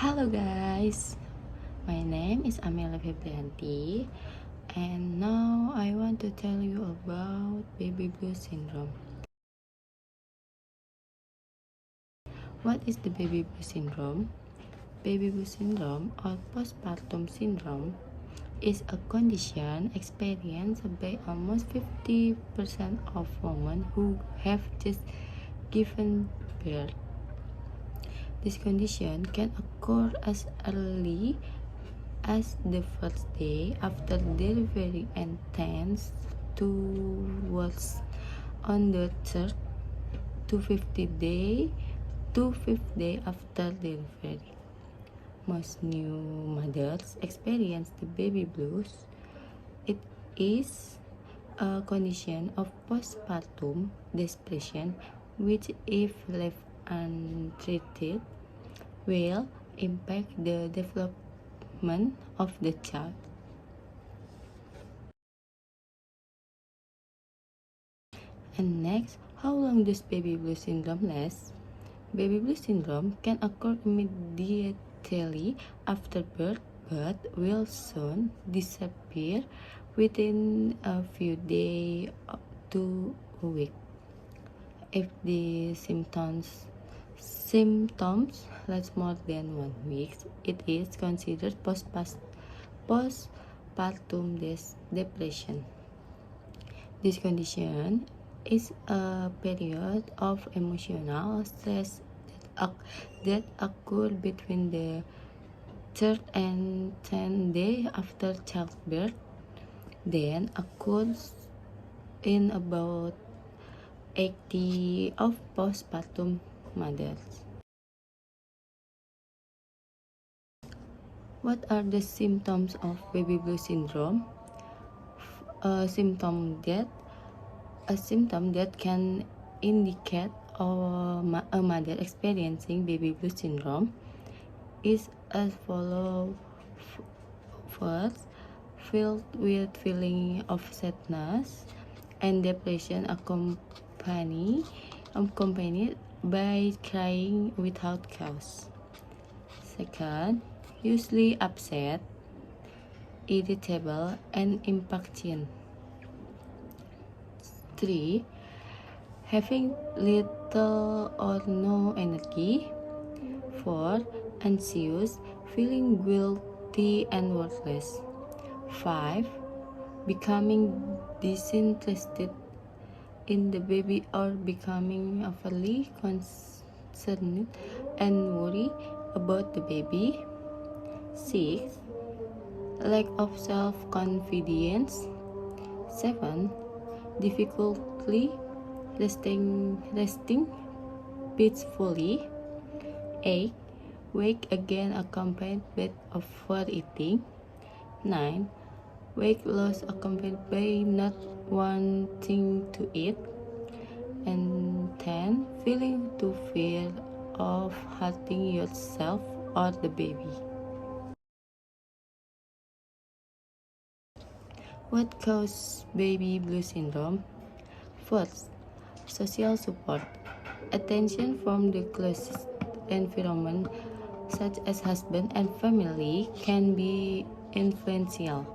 Hello guys, my name is Amelia Febrianti, and now I want to tell you about baby blues syndrome. What is the baby blues syndrome? Baby blues syndrome or postpartum syndrome is a condition experienced by almost 50% of women who have just given birth. This condition can occur as early as the first day after delivery and tends to worsen on the third to fifth day after delivery. Most new mothers experience the baby blues. It is a condition of postpartum depression which, if left untreated, will impact the development of the child. And next, how long does baby blues syndrome last? Baby blues syndrome can occur immediately after birth but will soon disappear within a few days to a week. If the symptoms last more than 1 week, it is considered postpartum depression. This condition is a period of emotional stress that occurs between the third and 10th day after childbirth, then occurs in about 80% of postpartum mothers. What are the symptoms of baby blues syndrome? A symptom that can indicate a mother experiencing baby blues syndrome is as follows. First, filled with feeling of sadness and depression accompanied by crying without cause. Second, usually upset, irritable, and impatient. 3. Having little or no energy. 4. Anxious, feeling guilty and worthless. 5. Becoming disinterested in the baby or becoming overly concerned and worried about the baby. 6. Lack of self-confidence. 7. Difficulty resting peacefully. 8. Weight gain accompanied by overeating. 9. Weight loss accompanied by not wanting to eat. And 10. Feeling to fear of hurting yourself or the baby. What causes baby blues syndrome? First, social support. Attention from the closest environment, such as husband and family, can be influential.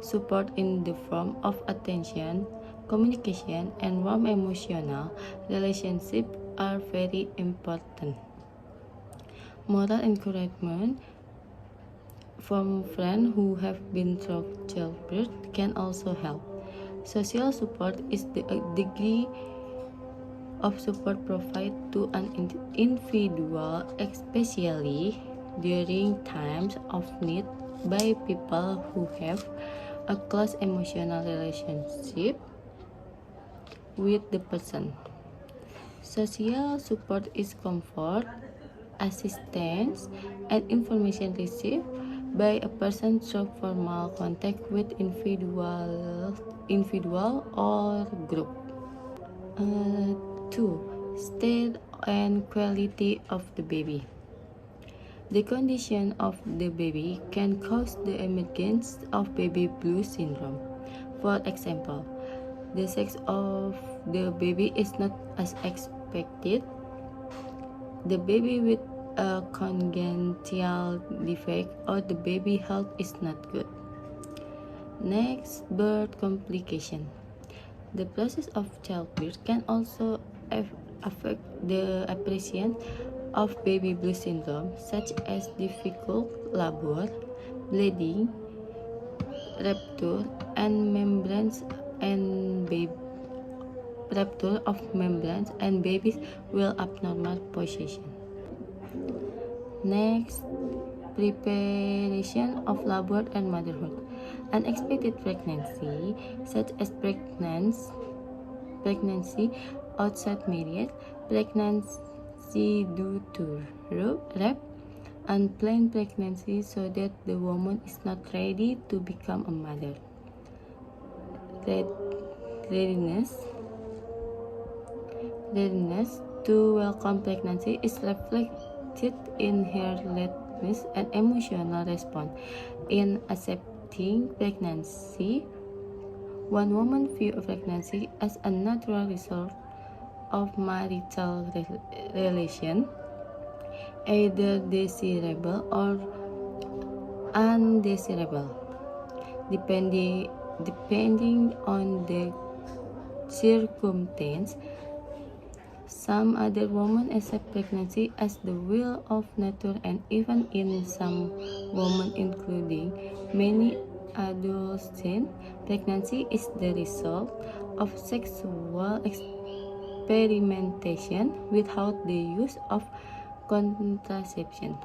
Support in the form of attention, communication, and warm emotional relationships are very important. Moral encouragement from friends who have been through childbirth can also help. Social support is the degree of support provided to an individual, especially during times of need, by people who have a close emotional relationship with the person. Social support is comfort, assistance, and information received by a person through formal contact with individual or group. 2. State and quality of the baby. The condition of the baby can cause the emergence of baby blues syndrome. For example, the sex of the baby is not as expected. The baby with a congenital defect or the baby health is not good. Next, birth complication. The process of childbirth can also affect the appearance of baby blue syndrome, such as difficult labor, bleeding, rupture and membranes and rupture of membranes and babies will abnormal position. Next, preparation of labor and motherhood. Unexpected pregnancy, such as pregnancy outside marriage, pregnancy due to rape, unplanned pregnancy so that the woman is not ready to become a mother. Readiness to welcome pregnancy is reflected in her readiness and emotional response in accepting pregnancy. One woman views pregnancy as a natural result of marital relation, either desirable or undesirable, depending on the circumstance. Some other women accept pregnancy as the will of nature, and even in some women, including many adolescents, pregnancy is the result of sexual experimentation without the use of contraception.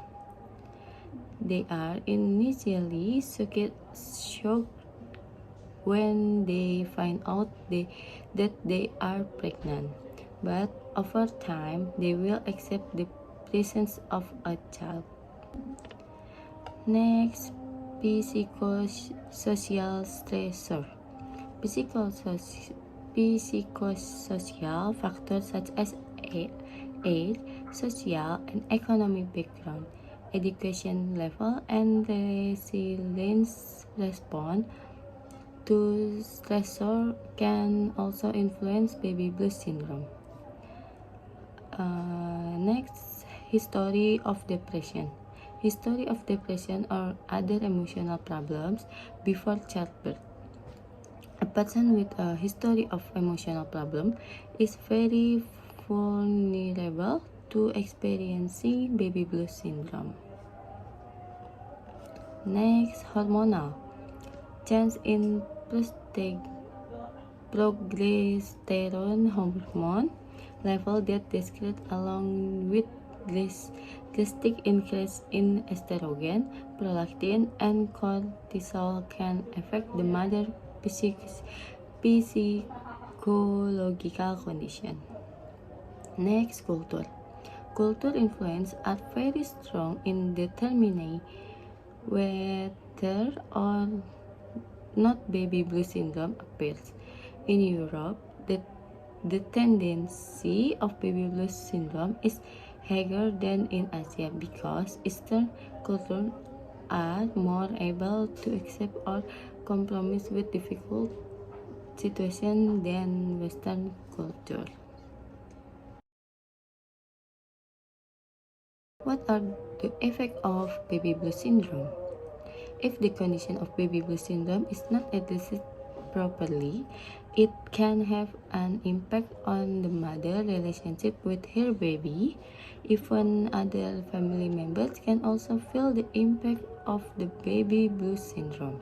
They are initially shocked when they find out that they are pregnant, but over time they will accept the presence of a child. Next, psychosocial stressor. Psychosocial factors such as age, social and economic background, education level, and resilience response to stressor can also influence baby blues syndrome. Next, history of depression. History of depression or other emotional problems before childbirth. A person with a history of emotional problem is very vulnerable to experiencing baby blues syndrome. Next, hormonal. Change in progesterone hormone level that decrease along with drastic increase in estrogen, prolactin, and cortisol can affect the mother's physiological condition. Next, culture. Culture influence are very strong in determining whether or not baby blue syndrome appears. In Europe, the tendency of baby blue syndrome is higher than in Asia because Eastern cultures are more able to accept or compromise with difficult situations than Western culture. What are the effects of baby blue syndrome? If the condition of baby blue syndrome is not addressed properly, it can have an impact on the mother's relationship with her baby. Even other family members can also feel the impact of the baby blue syndrome.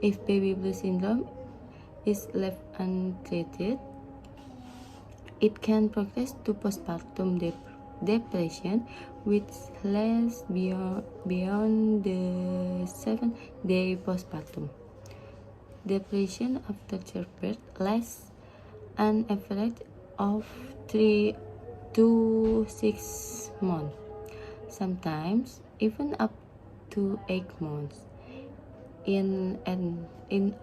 If baby blue syndrome is left untreated, it can progress to postpartum depression, which lasts beyond the 7-day postpartum. Depression after childbirth lasts an average of 3 to 6 months, sometimes even up to 8 months. In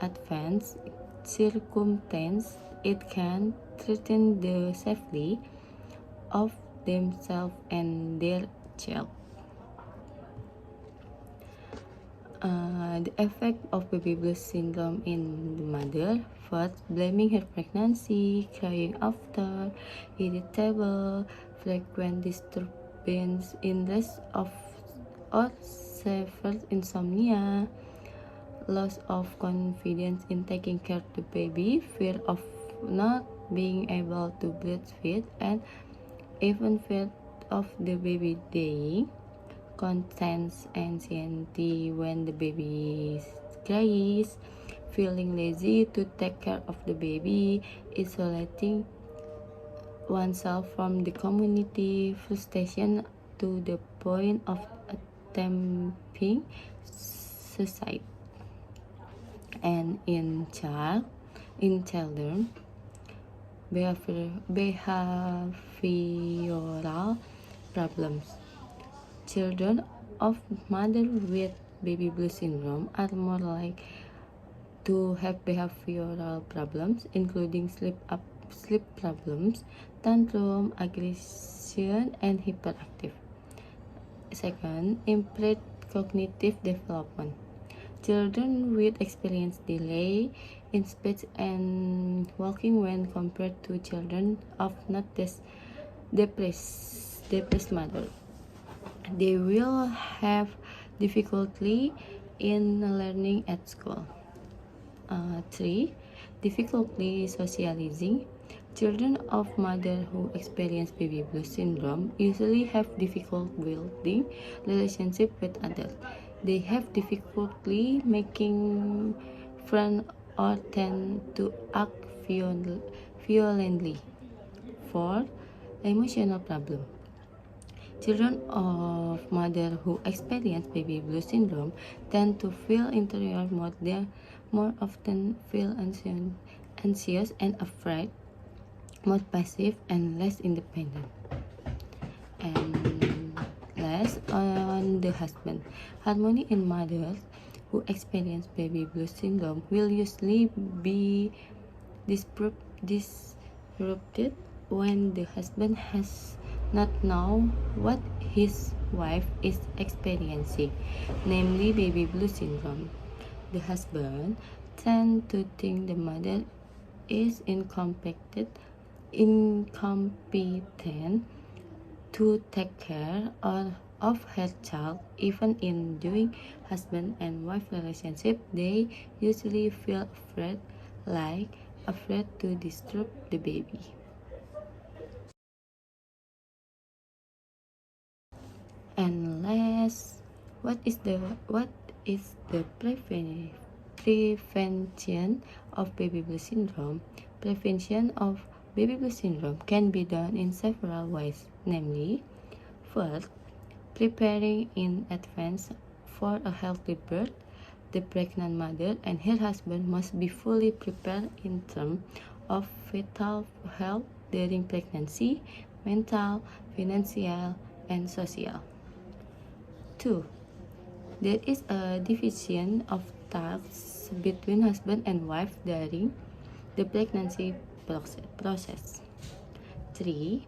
advanced circumstances, it can threaten the safety of themselves and their child. The effect of baby blues syndrome in the mother: first, blaming her pregnancy, crying after, irritable, frequent binge interest of or severe insomnia, loss of confidence in taking care of the baby, fear of not being able to breastfeed, and even fear of the baby dying, constant anxiety when the baby cries, feeling lazy to take care of the baby, isolating oneself from the community, frustration to the point of attempting suicide. And in children, behavioral problems. Children of mothers with baby blue syndrome are more likely to have behavioral problems, including sleep problems, tantrum, aggression, and hyperactive. Second, impaired cognitive development. Children with experience delay in speech and walking when compared to children of not depressed mother. They will have difficulty in learning at school. 3. Difficulty socializing. Children of mothers who experience baby blues syndrome usually have difficulty building relationship with adults. They have difficulty making friends or tend to act violently. 4. Emotional problem. Children of mothers who experience baby blues syndrome tend to feel interior more often feel anxious and afraid, more passive and less independent. And last, on the husband. Harmony in mothers who experience baby blues syndrome will usually be disrupted when the husband has not know what his wife is experiencing, namely baby blue syndrome. The husband tends to think the mother is incompetent to take care of her child. Even in doing husband and wife relationship, they usually feel afraid to disturb the baby. And last, what is the prevention of baby blue syndrome? Prevention of baby blue syndrome can be done in several ways, namely, first, preparing in advance for a healthy birth. The pregnant mother and her husband must be fully prepared in terms of fetal health during pregnancy, mental, financial, and social. 2. There is a division of tasks between husband and wife during the pregnancy process. 3.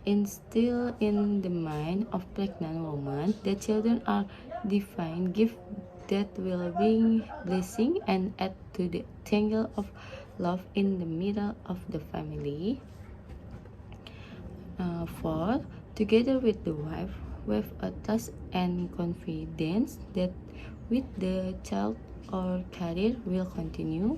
Instill in the mind of pregnant woman that children are divine gift that will bring blessing and add to the tangle of love in the middle of the family. 4. Together with the wife, with a trust and confidence that with the child or career will continue.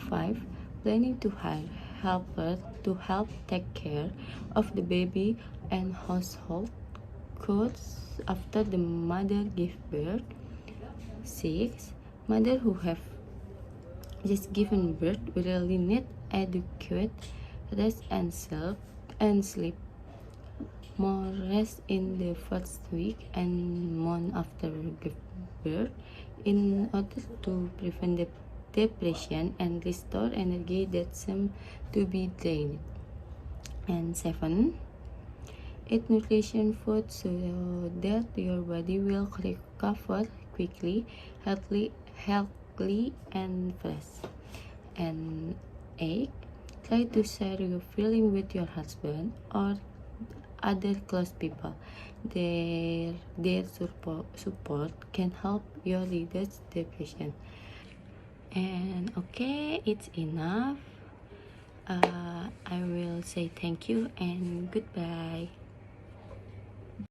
5. Planning to hire helper to help take care of the baby and household chores after the mother gives birth. 6. Mother who have just given birth really need adequate rest and sleep. More rest in the first week and month after birth in order to prevent depression and restore energy that seems to be drained. And 7. Eat nutrition food so that your body will recover quickly, healthy and fresh. And 8. Try to share your feeling with your husband or other close people. Their support can help you reduce depression. And okay, it's enough. I will say thank you and goodbye.